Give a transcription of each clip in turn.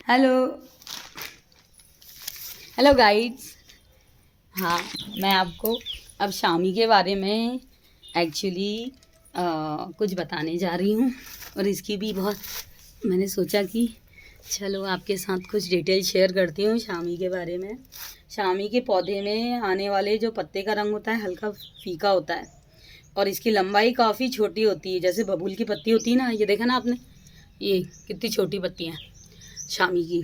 Hello. Hello guides. हाँ, मैं आपको अब शामी के बारे में एक्चुअली कुछ बताने जा रही हूँ। और इसकी भी बहुत मैंने सोचा कि चलो आपके साथ कुछ डिटेल शेयर करती हूँ शामी के बारे में। शामी के पौधे में आने वाले जो पत्ते का रंग होता है हल्का फीका होता है और इसकी लंबाई काफ़ी छोटी होती है। जैसे बबूल की पत्ती होती है ना, ये देखा ना आपने, ये कितनी छोटी पत्तियाँ हैं शामी की।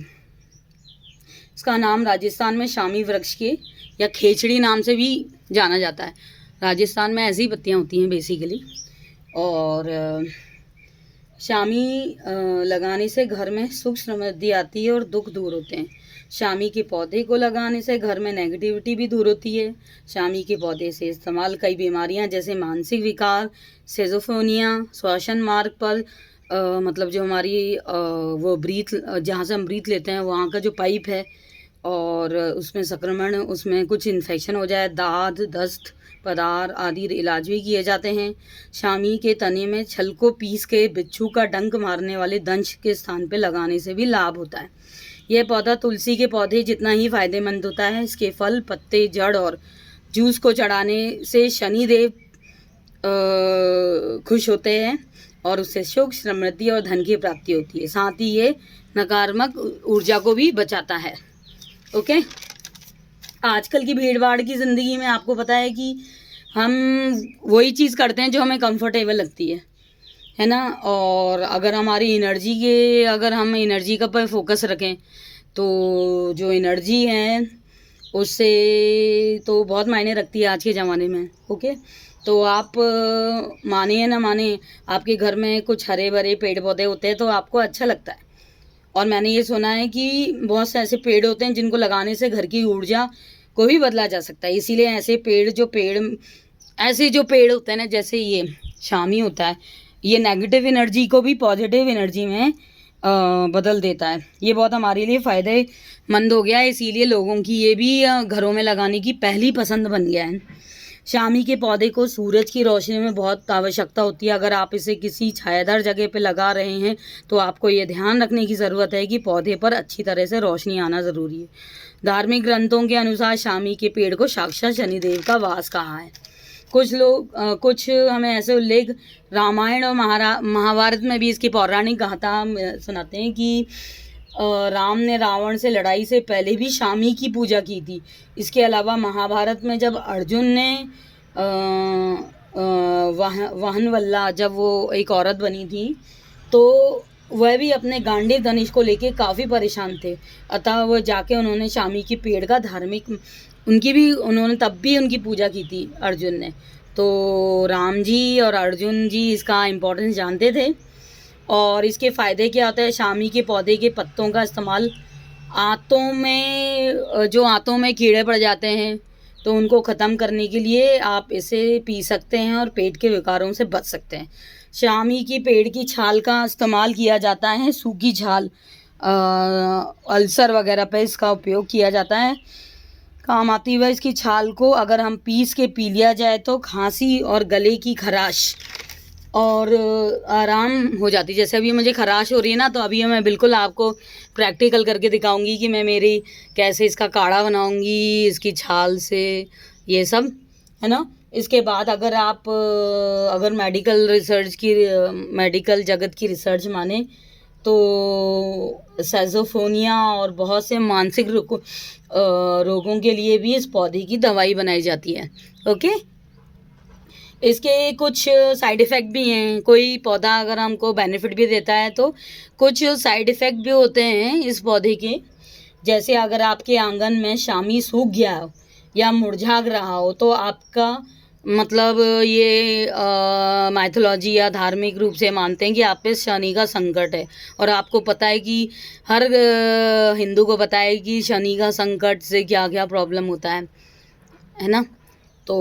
इसका नाम राजस्थान में शामी वृक्ष के या खेचड़ी नाम से भी जाना जाता है। राजस्थान में ऐसी पत्तियाँ होती हैं बेसिकली। और शामी लगाने से घर में सुख समृद्धि आती है और दुख दूर होते हैं। शामी के पौधे को लगाने से घर में नेगेटिविटी भी दूर होती है। शामी के पौधे से इस्तेमाल कई बीमारियां जैसे मानसिक विकार, सेजोफोनिया, श्वसन मार्ग पर मतलब जो हमारी वो ब्रीथ, जहाँ से हम ब्रीथ लेते हैं वहाँ का जो पाइप है और उसमें संक्रमण, उसमें कुछ इन्फेक्शन हो जाए, दाद, दस्त, पदार आदि इलाज भी किए जाते हैं। शामी के तने में छल को पीस के बिच्छू का डंक मारने वाले दंश के स्थान पर लगाने से भी लाभ होता है। यह पौधा तुलसी के पौधे जितना ही फायदेमंद होता है। इसके फल, पत्ते, जड़ और जूस को चढ़ाने से शनिदेव खुश होते हैं और उससे सुख, समृद्धि और धन की प्राप्ति होती है। साथ ही ये नकारात्मक ऊर्जा को भी बचाता है। ओके। आजकल की भीड़ भाड़ की ज़िंदगी में आपको पता है कि हम वही चीज़ करते हैं जो हमें कंफर्टेबल लगती है ना। और अगर हमारी अगर हम एनर्जी का पर फोकस रखें तो जो एनर्जी है उससे तो बहुत मायने रखती है आज के ज़माने में। ओके। तो आप माने या ना माने, आपके घर में कुछ हरे भरे पेड़ पौधे होते हैं तो आपको अच्छा लगता है। और मैंने ये सुना है कि बहुत से ऐसे पेड़ होते हैं जिनको लगाने से घर की ऊर्जा को भी बदला जा सकता है। इसीलिए ऐसे जो पेड़ होते हैं ना, जैसे ये शामी होता है, ये नेगेटिव एनर्जी को भी पॉजिटिव एनर्जी में बदल देता है। ये बहुत हमारे लिए फ़ायदेमंद हो गया है, इसीलिए लोगों की ये भी घरों में लगाने की पहली पसंद बन गया है। शामी के पौधे को सूरज की रोशनी में बहुत आवश्यकता होती है। अगर आप इसे किसी छायादार जगह पर लगा रहे हैं तो आपको ये ध्यान रखने की ज़रूरत है कि पौधे पर अच्छी तरह से रोशनी आना ज़रूरी है। धार्मिक ग्रंथों के अनुसार शामी के पेड़ को साक्षात शनिदेव का वास कहा है। कुछ हमें ऐसे उल्लेख रामायण और महाभारत में भी इसकी पौराणिक गाथा सुनाते हैं कि राम ने रावण से लड़ाई से पहले भी शामी की पूजा की थी। इसके अलावा महाभारत में जब अर्जुन ने वाहनवल्ला, जब वो एक औरत बनी थी, तो वह भी अपने गांडीव धनुष को लेके काफ़ी परेशान थे। अतः वह जाके उन्होंने शामी की पेड़ का उन्होंने तब भी उनकी पूजा की थी अर्जुन ने। तो राम जी और अर्जुन जी इसका इम्पोर्टेंस जानते थे। और इसके फ़ायदे क्या होता है, शामी के पौधे के पत्तों का इस्तेमाल आंतों में कीड़े पड़ जाते हैं तो उनको ख़त्म करने के लिए आप इसे पी सकते हैं और पेट के विकारों से बच सकते हैं। शामी की पेड़ की छाल का इस्तेमाल किया जाता है। सूखी छाल अल्सर वगैरह पे इसका उपयोग किया जाता है, काम आती है। इसकी छाल को अगर हम पीस के पी लिया जाए तो खांसी और गले की खराश और आराम हो जाती है। जैसे अभी मुझे खराश हो रही है ना, तो अभी मैं बिल्कुल आपको प्रैक्टिकल करके दिखाऊंगी कि मैं कैसे इसका काढ़ा बनाऊंगी इसकी छाल से, ये सब है ना। इसके बाद अगर मेडिकल जगत की रिसर्च माने तो सेजोफोनिया और बहुत से मानसिक रोगों के लिए भी इस पौधे की दवाई बनाई जाती है। ओके। इसके कुछ साइड इफ़ेक्ट भी हैं। कोई पौधा अगर हमको बेनिफिट भी देता है तो कुछ साइड इफ़ेक्ट भी होते हैं इस पौधे के। जैसे अगर आपके आंगन में शामी सूख गया हो या मुरझा रहा हो तो आपका मतलब ये माइथोलॉजी या धार्मिक रूप से मानते हैं कि आप पे शनि का संकट है। और आपको पता है कि हर हिंदू को पता है कि शनि का संकट से क्या क्या प्रॉब्लम होता है ना। तो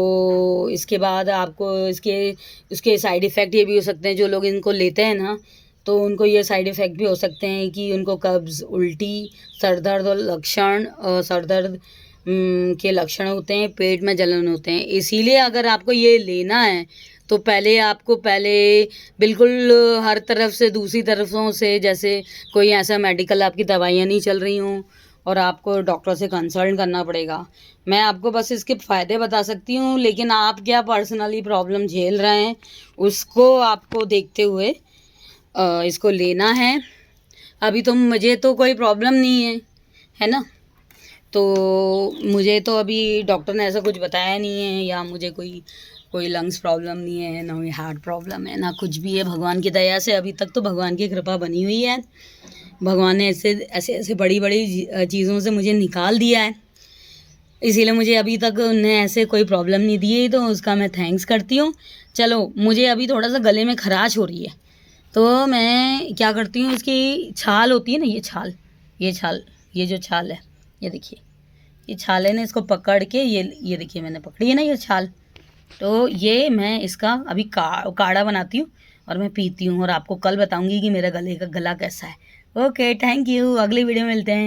इसके बाद आपको उसके साइड इफ़ेक्ट ये भी हो सकते हैं। जो लोग इनको लेते हैं ना, तो उनको ये साइड इफ़ेक्ट भी हो सकते हैं कि उनको कब्ज़, उल्टी, सर दर्द के लक्षण होते हैं, पेट में जलन होते हैं। इसीलिए अगर आपको ये लेना है तो पहले बिल्कुल हर तरफ से दूसरी तरफों से, जैसे कोई ऐसा मेडिकल आपकी दवाइयाँ नहीं चल रही हों और आपको डॉक्टर से कंसल्ट करना पड़ेगा। मैं आपको बस इसके फ़ायदे बता सकती हूँ, लेकिन आप क्या पर्सनली प्रॉब्लम झेल रहे हैं उसको आपको देखते हुए इसको लेना है। अभी तो मुझे तो कोई प्रॉब्लम नहीं है ना, तो मुझे तो अभी डॉक्टर ने ऐसा कुछ बताया नहीं है, या मुझे कोई लंग्स प्रॉब्लम नहीं है, ना कोई हार्ट प्रॉब्लम है, ना कुछ भी है। भगवान की दया से अभी तक तो भगवान की कृपा बनी हुई है। भगवान ने ऐसे ऐसे ऐसे बड़ी बड़ी चीज़ों से मुझे निकाल दिया है, इसीलिए मुझे अभी तक उन्हें ऐसे कोई प्रॉब्लम नहीं दी है, तो उसका मैं थैंक्स करती हूँ। चलो, मुझे अभी थोड़ा सा गले में खराश हो रही है, तो मैं क्या करती हूँ, इसकी छाल होती है ना, ये जो छाल है, ये देखिए, ये छाल है ना, इसको पकड़ के ये देखिए मैंने पकड़ी है ना ये छाल, तो ये मैं इसका अभी काढ़ा बनाती हूँ और मैं पीती हूँ, और आपको कल बताऊँगी कि मेरा गला कैसा है। ओके, थैंक यू, अगली वीडियो में मिलते हैं।